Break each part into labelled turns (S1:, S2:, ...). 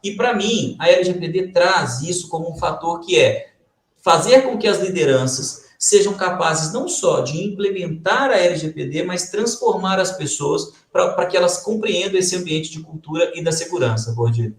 S1: E, para mim, a LGPD traz isso como um fator que é fazer com que as lideranças sejam capazes não só de implementar a LGPD, mas transformar as pessoas para que elas compreendam esse ambiente de cultura e da segurança, Bordi.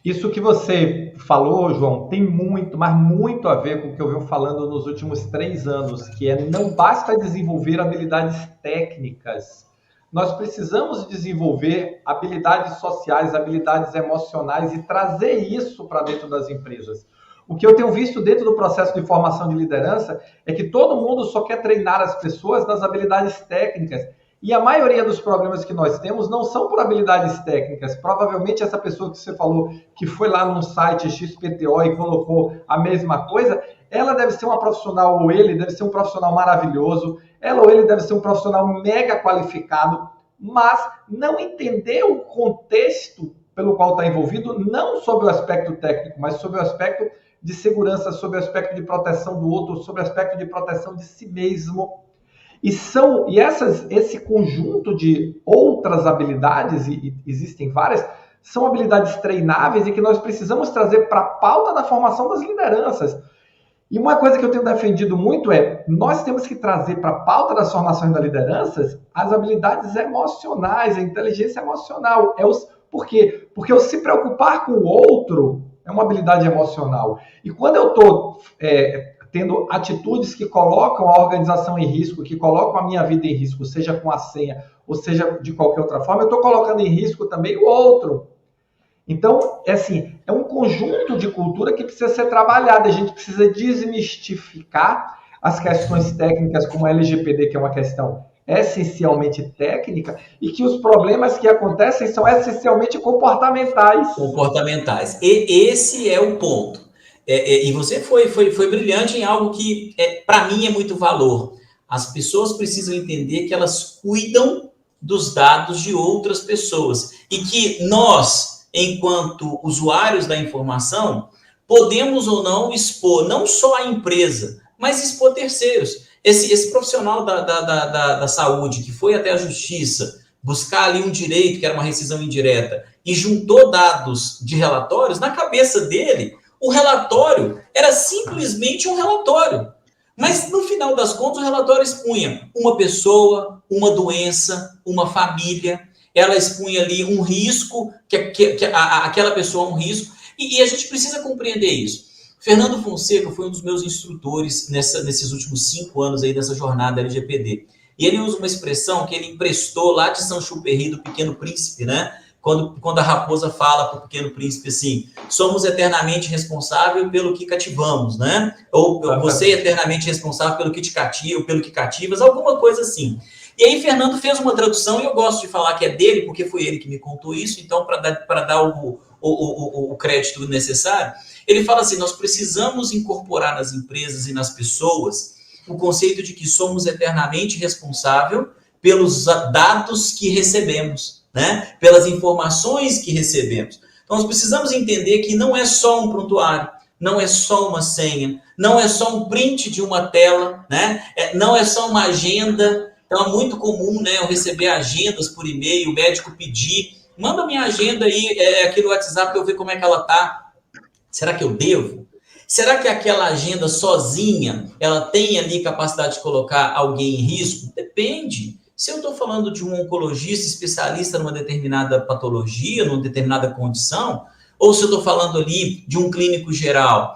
S2: Isso que você falou, João, tem muito, mas muito a ver com o que eu venho falando nos últimos 3 anos, que é não basta desenvolver habilidades técnicas. Nós precisamos desenvolver habilidades sociais, habilidades emocionais e trazer isso para dentro das empresas. O que eu tenho visto dentro do processo de formação de liderança é que todo mundo só quer treinar as pessoas nas habilidades técnicas. E a maioria dos problemas que nós temos não são por habilidades técnicas. Provavelmente essa pessoa que você falou, que foi lá num site XPTO e colocou a mesma coisa, ela deve ser uma profissional, ou ele deve ser um profissional maravilhoso, ela ou ele deve ser um profissional mega qualificado, mas não entender o contexto pelo qual está envolvido, não sobre o aspecto técnico, mas sobre o aspecto de segurança, sobre o aspecto de proteção do outro, sobre o aspecto de proteção de si mesmo. Esse conjunto de outras habilidades, e existem várias, são habilidades treináveis e que nós precisamos trazer para a pauta da formação das lideranças. E uma coisa que eu tenho defendido muito é, nós temos que trazer para a pauta das formações das lideranças as habilidades emocionais, a inteligência emocional. Por quê? Porque o se preocupar com o outro é uma habilidade emocional. E quando eu estou tendo atitudes que colocam a organização em risco, que colocam a minha vida em risco, seja com a senha, ou seja de qualquer outra forma, eu estou colocando em risco também o outro. Então, é um conjunto de cultura que precisa ser trabalhado. A gente precisa desmistificar as questões técnicas, como a LGPD, que é uma questão essencialmente técnica, e que os problemas que acontecem são essencialmente comportamentais.
S1: Comportamentais. E esse é o ponto. E você foi brilhante em algo que, para mim, é muito valor. As pessoas precisam entender que elas cuidam dos dados de outras pessoas e que nós, enquanto usuários da informação, podemos ou não expor não só a empresa, mas expor terceiros. Esse profissional da saúde que foi até a justiça buscar ali um direito, que era uma rescisão indireta, e juntou dados de relatórios, na cabeça dele, o relatório era simplesmente um relatório. Mas, no final das contas, o relatório expunha uma pessoa, uma doença, uma família. Ela expunha ali um risco, aquela pessoa é um risco. E a gente precisa compreender isso. Fernando Fonseca foi um dos meus instrutores nesses últimos 5 anos aí dessa jornada LGPD. E ele usa uma expressão que ele emprestou lá de Saint-Exupéry, do Pequeno Príncipe, né? Quando a raposa fala para o Pequeno Príncipe assim, somos eternamente responsáveis pelo que cativamos, né? Ou você é eternamente responsável pelo que te cativa, pelo que cativas, alguma coisa assim. E aí Fernando fez uma tradução, e eu gosto de falar que é dele, porque foi ele que me contou isso, então para dar o crédito necessário, ele fala assim, nós precisamos incorporar nas empresas e nas pessoas o conceito de que somos eternamente responsáveis pelos dados que recebemos, né? Pelas informações que recebemos. Então, nós precisamos entender que não é só um prontuário, não é só uma senha, não é só um print de uma tela, né? Não é só uma agenda. Então, é muito comum, né, eu receber agendas por e-mail, o médico pedir, manda minha agenda aí aqui no WhatsApp para eu ver como é que ela está. Será que eu devo? Será que aquela agenda sozinha, ela tem ali capacidade de colocar alguém em risco? Depende. Se eu estou falando de um oncologista especialista numa determinada patologia, numa determinada condição, ou se eu estou falando ali de um clínico geral,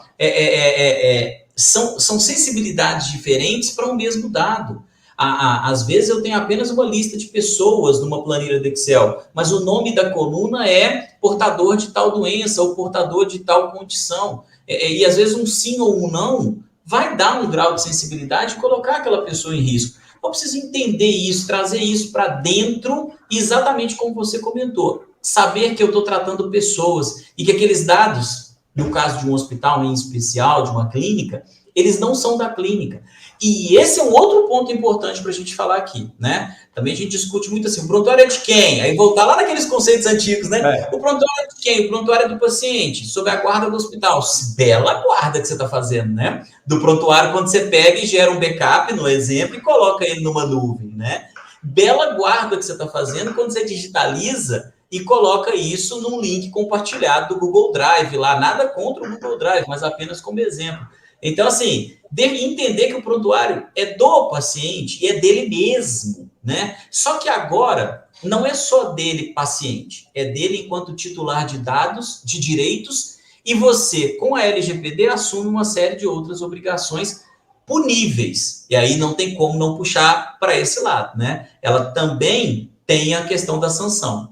S1: são sensibilidades diferentes para o mesmo dado. Às vezes eu tenho apenas uma lista de pessoas numa planilha do Excel, mas o nome da coluna é portador de tal doença ou portador de tal condição. E às vezes um sim ou um não vai dar um grau de sensibilidade e colocar aquela pessoa em risco. Eu preciso entender isso, trazer isso para dentro, exatamente como você comentou. Saber que eu estou tratando pessoas e que aqueles dados, no caso de um hospital em especial, de uma clínica, eles não são da clínica. E esse é um outro ponto importante para a gente falar aqui, né? Também a gente discute muito assim, o prontuário é de quem? Aí voltar lá naqueles conceitos antigos, né? O prontuário é de quem? O prontuário é do paciente, sob a guarda do hospital. Bela guarda que você está fazendo, né? Do prontuário, quando você pega e gera um backup, no exemplo, e coloca ele numa nuvem, né? Bela guarda que você está fazendo quando você digitaliza e coloca isso num link compartilhado do Google Drive lá. Nada contra o Google Drive, mas apenas como exemplo. Então, assim, deve entender que o prontuário é do paciente e é dele mesmo, né? Só que agora não é só dele, paciente, é dele enquanto titular de dados, de direitos, e você, com a LGPD, assume uma série de outras obrigações puníveis. E aí não tem como não puxar para esse lado, né? Ela também tem a questão da sanção.